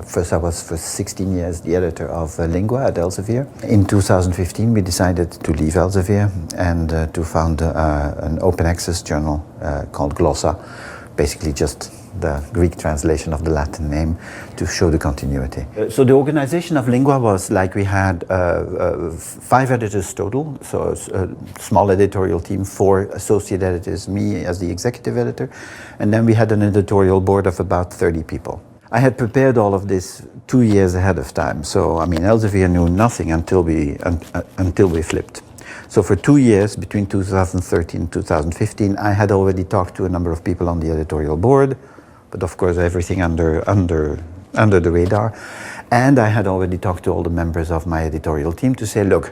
First, I was for 16 years the editor of Lingua at Elsevier. In 2015, we decided to leave Elsevier and to found an open access journal called Glossa, basically just the Greek translation of the Latin name to show the continuity. So the organization of Lingua was like we had 5 editors total, so a small editorial team, 4 associate editors, me as the executive editor, and then we had an editorial board of about 30 people. I had prepared all of this 2 years ahead of time, so I mean Elsevier knew nothing until we flipped. So for 2 years, between 2013 and 2015, I had already talked to a number of people on the editorial board, but of course everything under the radar. And I had already talked to all the members of my editorial team to say, look,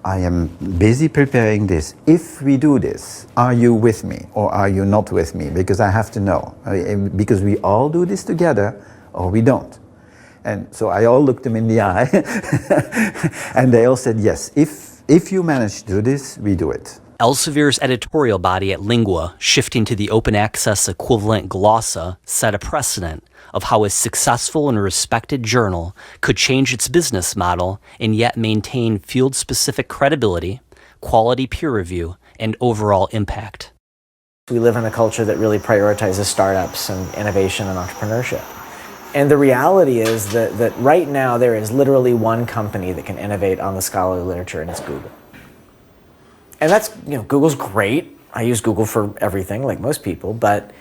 I am busy preparing this. If we do this, are you with me or are you not with me? Because I have to know. Because we all do this together or we don't. And so I all looked them in the eye and they all said, yes, if you manage to do this, we do it. Elsevier's editorial body at Lingua, shifting to the open access equivalent Glossa, set a precedent of how a successful and respected journal could change its business model and yet maintain field-specific credibility, quality peer review, and overall impact. We live in a culture that really prioritizes startups and innovation and entrepreneurship. And the reality is that right now there is literally one company that can innovate on the scholarly literature, and it's Google. And that's, Google's great. I use Google for everything, like most people, but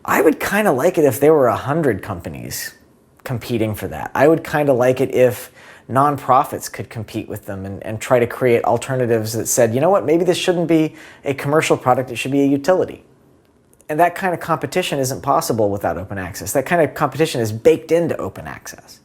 I would kind of like it if there were 100 companies competing for that. I would kind of like it if nonprofits could compete with them and try to create alternatives that said, you know what, maybe this shouldn't be a commercial product, it should be a utility. And that kind of competition isn't possible without open access. That kind of competition is baked into open access.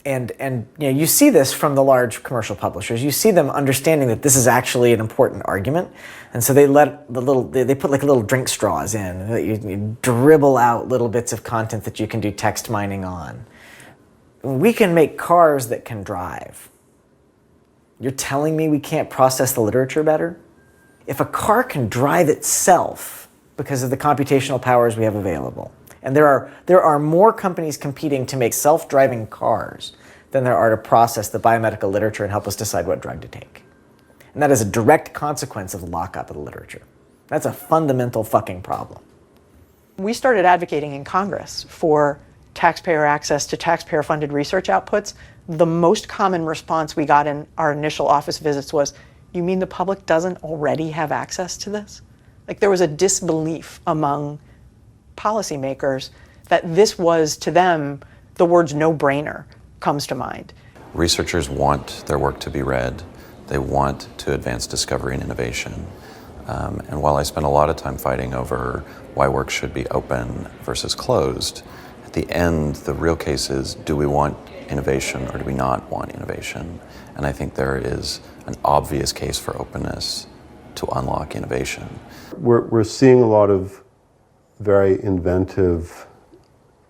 And you see this from the large commercial publishers. You see them understanding that this is actually an important argument, and so they they put like little drink straws in. You dribble out little bits of content that you can do text mining on. We can make cars that can drive. You're telling me we can't process the literature better? If a car can drive itself because of the computational powers we have available, and there are more companies competing to make self-driving cars than there are to process the biomedical literature and help us decide what drug to take. And that is a direct consequence of the lockup of the literature. That's a fundamental fucking problem. We started advocating in Congress for taxpayer access to taxpayer-funded research outputs. The most common response we got in our initial office visits was, you mean the public doesn't already have access to this? Like, there was a disbelief among policymakers that this was, to them, the words no-brainer comes to mind. Researchers want their work to be read. They want to advance discovery and innovation. And while I spend a lot of time fighting over why work should be open versus closed, at the end, the real case is, do we want innovation or do we not want innovation? And I think there is an obvious case for openness to unlock innovation. We're seeing a lot of very inventive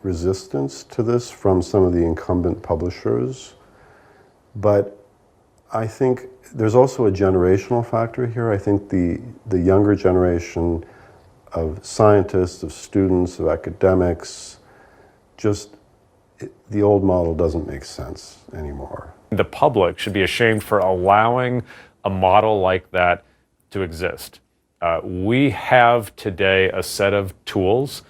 resistance to this from some of the incumbent publishers, but I think there's also a generational factor here. I think the younger generation of scientists, of students, of academics, the old model doesn't make sense anymore. The public should be ashamed for allowing a model like that to exist. We have today a set of tools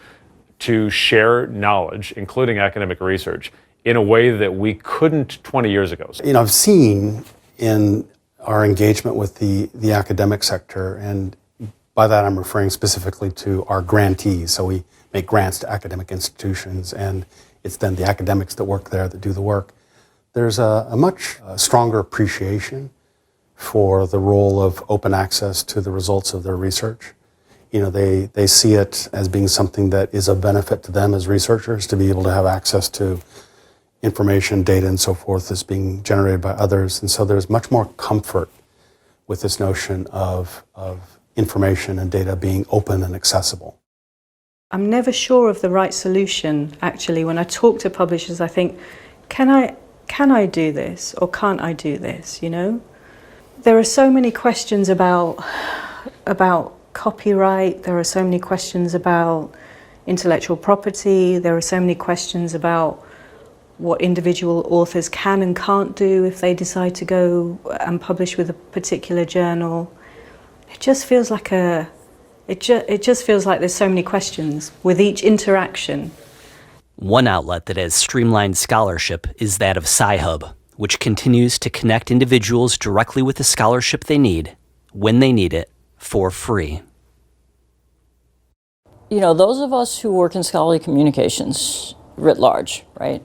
to share knowledge, including academic research, in a way that we couldn't 20 years ago. I've seen in our engagement with the academic sector, and by that I'm referring specifically to our grantees. So we make grants to academic institutions, and it's then the academics that work there that do the work. There's a much stronger appreciation for the role of open access to the results of their research. They see it as being something that is of benefit to them as researchers, to be able to have access to information, data, and so forth that's being generated by others. And so there's much more comfort with this notion of information and data being open and accessible. I'm never sure of the right solution, actually. When I talk to publishers, I think, can I do this or can't I do this, There are so many questions about copyright, there are so many questions about intellectual property, there are so many questions about what individual authors can and can't do if they decide to go and publish with a particular journal. It just feels like there's so many questions with each interaction. One outlet that has streamlined scholarship is that of Sci-Hub, which continues to connect individuals directly with the scholarship they need, when they need it, for free. Those of us who work in scholarly communications writ large, right,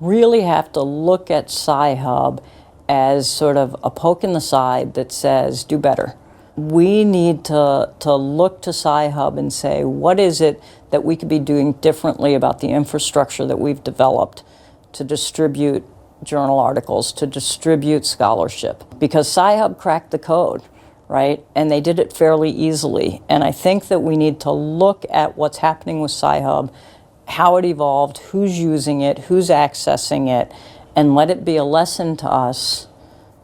really have to look at Sci-Hub as sort of a poke in the side that says, do better. We need to look to Sci-Hub and say, what is it that we could be doing differently about the infrastructure that we've developed to distribute journal articles, to distribute scholarship, because Sci-Hub cracked the code, right? And they did it fairly easily. And I think that we need to look at what's happening with Sci-Hub, how it evolved, who's using it, who's accessing it, and let it be a lesson to us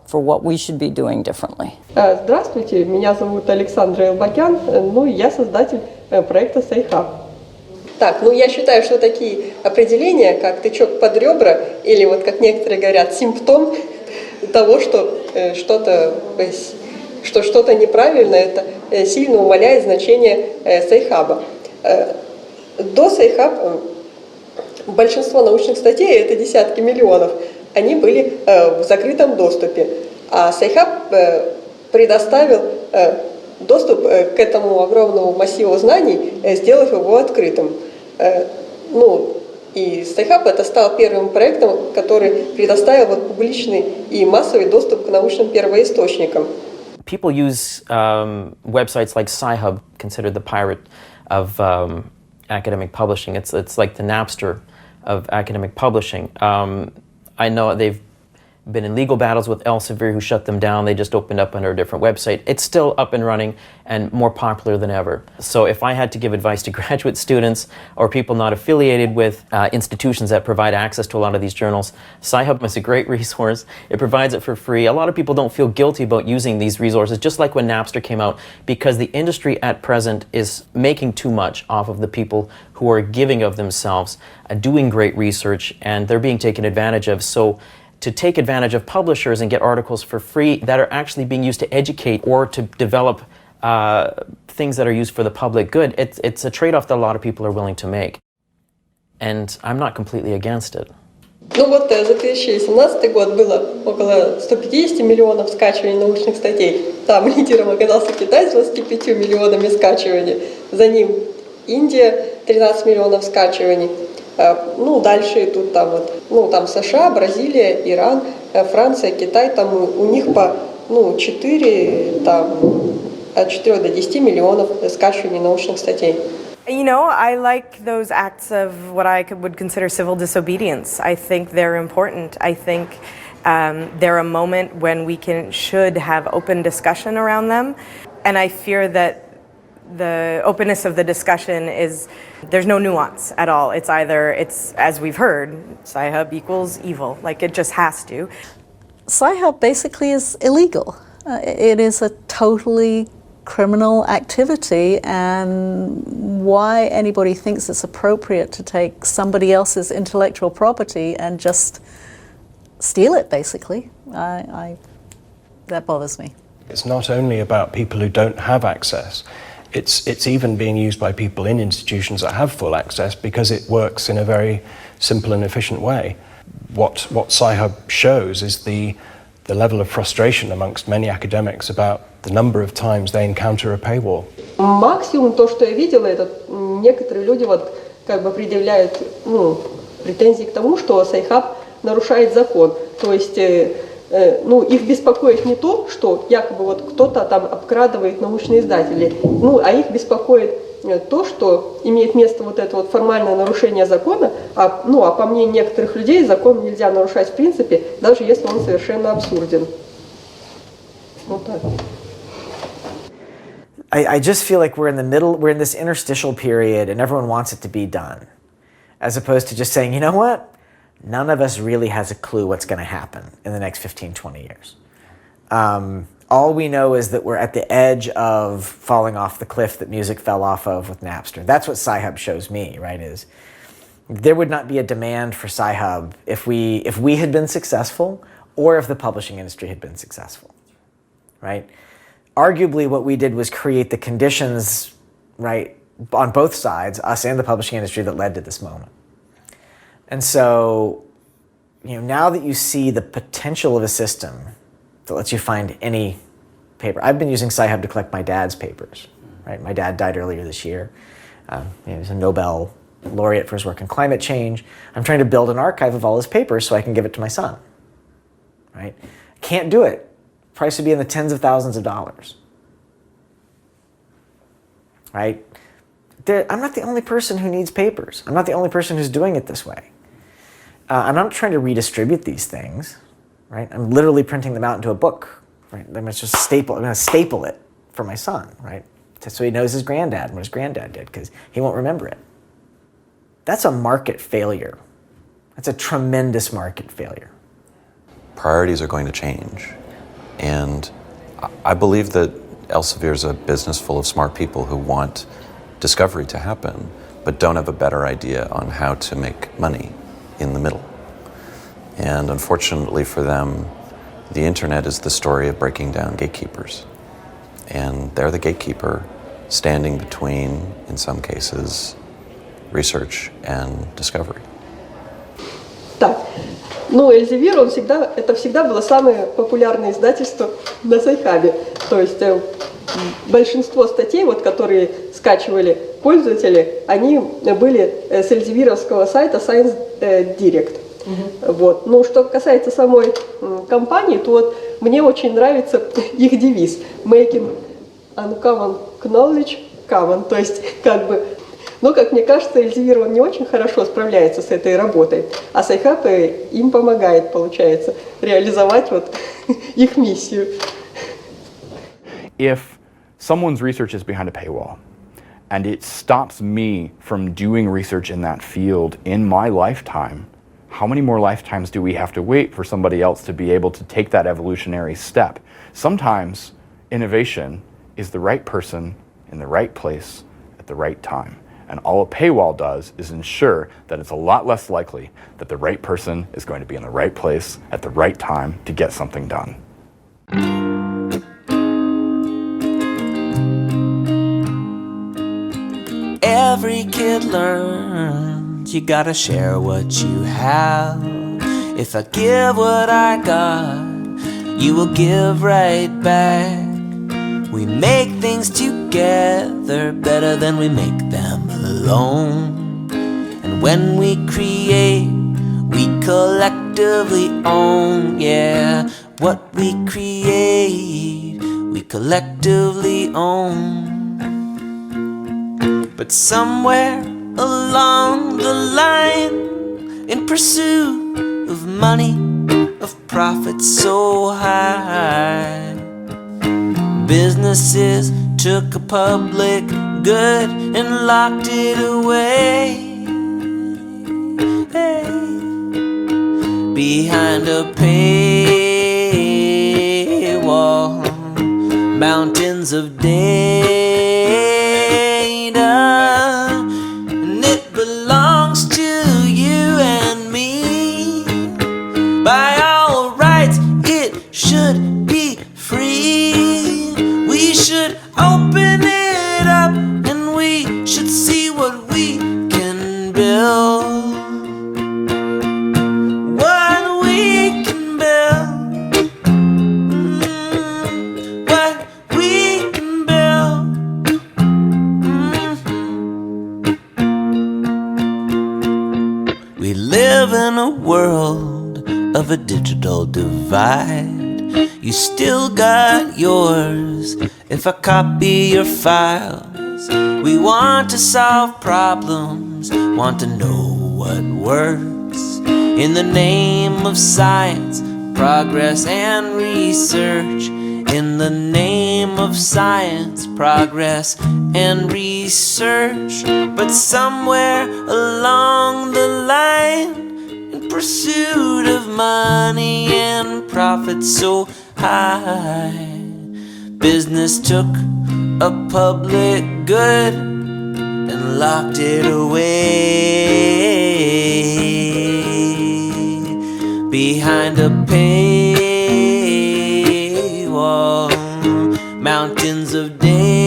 for what we should be doing differently. Здравствуйте, меня зовут Александра Елбакян, ну и я создатель проекта Sci-Hub. Так, ну я считаю, что такие определения, как тычок под ребра, или вот как некоторые говорят, симптом того, что что-то неправильно, это сильно умаляет значение Sci-Hub. До Sci-Hub большинство научных статей, это десятки миллионов, они были в закрытом доступе, а Sci-Hub предоставил доступ к этому огромному массиву знаний, сделав его открытым. Ну, и Sci-Hub это стал первым проектом, который предоставил вот публичный и массовый доступ к научным первоисточникам. People use websites like Sci-Hub, considered the pirate of academic publishing. It's like the Napster of academic publishing. I know they've been in legal battles with Elsevier, who shut them down. They just opened up under a different website. It's still up and running and more popular than ever. So if I had to give advice to graduate students or people not affiliated with institutions that provide access to a lot of these journals, Sci-Hub is a great resource. It provides it for free. A lot of people don't feel guilty about using these resources, just like when Napster came out, because the industry at present is making too much off of the people who are giving of themselves, doing great research, and they're being taken advantage of. So to take advantage of publishers and get articles for free that are actually being used to educate or to develop things that are used for the public good, it's a trade-off that a lot of people are willing to make. And I'm not completely against it. Ну вот за 2017 год было около 150 миллионов скачиваний научных статей. Там лидером оказался Китай с 25 миллионами скачиваний. За ним Индия 13 миллионов скачиваний. Ну, дальше тут там вот, ну, там США, Бразилия, Иран, Франция, Китай, там у них по, ну, 4, там, от 4 до 10 миллионов скачиваний научных статей. You know, I like those acts of what I would consider civil disobedience. I think they're important. I think they're a moment when we should have open discussion around them. And I fear that the openness of the discussion is, there's no nuance at all. It's either, as we've heard, Sci-Hub equals evil. Like, it just has to. Sci-Hub basically is illegal. It is a totally criminal activity, and why anybody thinks it's appropriate to take somebody else's intellectual property and just steal it, basically, that bothers me. It's not only about people who don't have access. It's even being used by people in institutions that have full access because it works in a very simple and efficient way. What Sci-Hub shows is the level of frustration amongst many academics about the number of times they encounter a paywall. Максимум то, что я видела, это некоторые люди вот как бы предъявляют, ну, претензии к тому, что Sci-Hub нарушает закон. То есть ну, их беспокоит не то, что якобы вот кто-то там обкрадывает научные издатели, ну, а их беспокоит то, что имеет место вот это вот формальное нарушение закона, ну, а по мнению некоторых людей закон нельзя нарушать в принципе, даже если он совершенно абсурден. Вот так. I just feel like we're in the middle, we're in this interstitial period and everyone wants it to be done. As opposed to just saying, you know what? None of us really has a clue what's going to happen in the next 15, 20 years. All we know is that we're at the edge of falling off the cliff that music fell off of with Napster. That's what Sci-Hub shows me, right, is there would not be a demand for Sci-Hub if we had been successful or if the publishing industry had been successful, right? Arguably what we did was create the conditions, right, on both sides, us and the publishing industry, that led to this moment. And so, you know, now that you see the potential of a system that lets you find any paper. I've been using Sci-Hub to collect my dad's papers, right? My dad died earlier this year. He was a Nobel laureate for his work in climate change. I'm trying to build an archive of all his papers so I can give it to my son, right? Can't do it. Price would be in the tens of thousands of dollars, right? I'm not the only person who needs papers. I'm not the only person who's doing it this way. I'm not trying to redistribute these things, right? I'm literally printing them out into a book, right? I'm going to staple it for my son, right? So he knows his granddad and what his granddad did, because he won't remember it. That's a market failure. That's a tremendous market failure. Priorities are going to change. And I believe that Elsevier is a business full of smart people who want discovery to happen, but don't have a better idea on how to make money in the middle. And unfortunately for them, the internet is the story of breaking down gatekeepers. And they're the gatekeeper standing between, in some cases, research and discovery. Так, ну Elsevier, это всегда было самое популярное издательство на Сайхабе. То есть большинство статей, которые скачивали пользователи, они были с эльзевировского сайта Science Direct. Вот. Но что касается самой компании, то мне очень нравится их девиз Making Uncommon Knowledge Common. То есть но, как мне кажется, Elsevier не очень хорошо справляется с этой работой, а Сайхаб им помогает, получается, реализовать их миссию. If someone's research is behind a paywall and it stops me from doing research in that field in my lifetime, how many more lifetimes do we have to wait for somebody else to be able to take that evolutionary step? Sometimes innovation is the right person in the right place at the right time. And all a paywall does is ensure that it's a lot less likely that the right person is going to be in the right place at the right time to get something done. Every kid learns you gotta share what you have. If I give what I got, you will give right back. We make things together better than we make them alone. And when we create, we collectively own. Yeah, what we create, we collectively own. But somewhere along the line, in pursuit of money, of profits so high, businesses took a public good and locked it away behind a paywall, mountains of data, and it belongs to you and me. By all rights, it should be free. We should open it up and we should see what we can build. What we can build. What we can build. We live in a world of a digital divide. You still got yours if I copy your files. We want to solve problems, want to know what works. In the name of science, progress and research. In the name of science, progress and research. But somewhere along the line, in pursuit of money and profit so high, business took a public good and locked it away behind a paywall, mountains of data.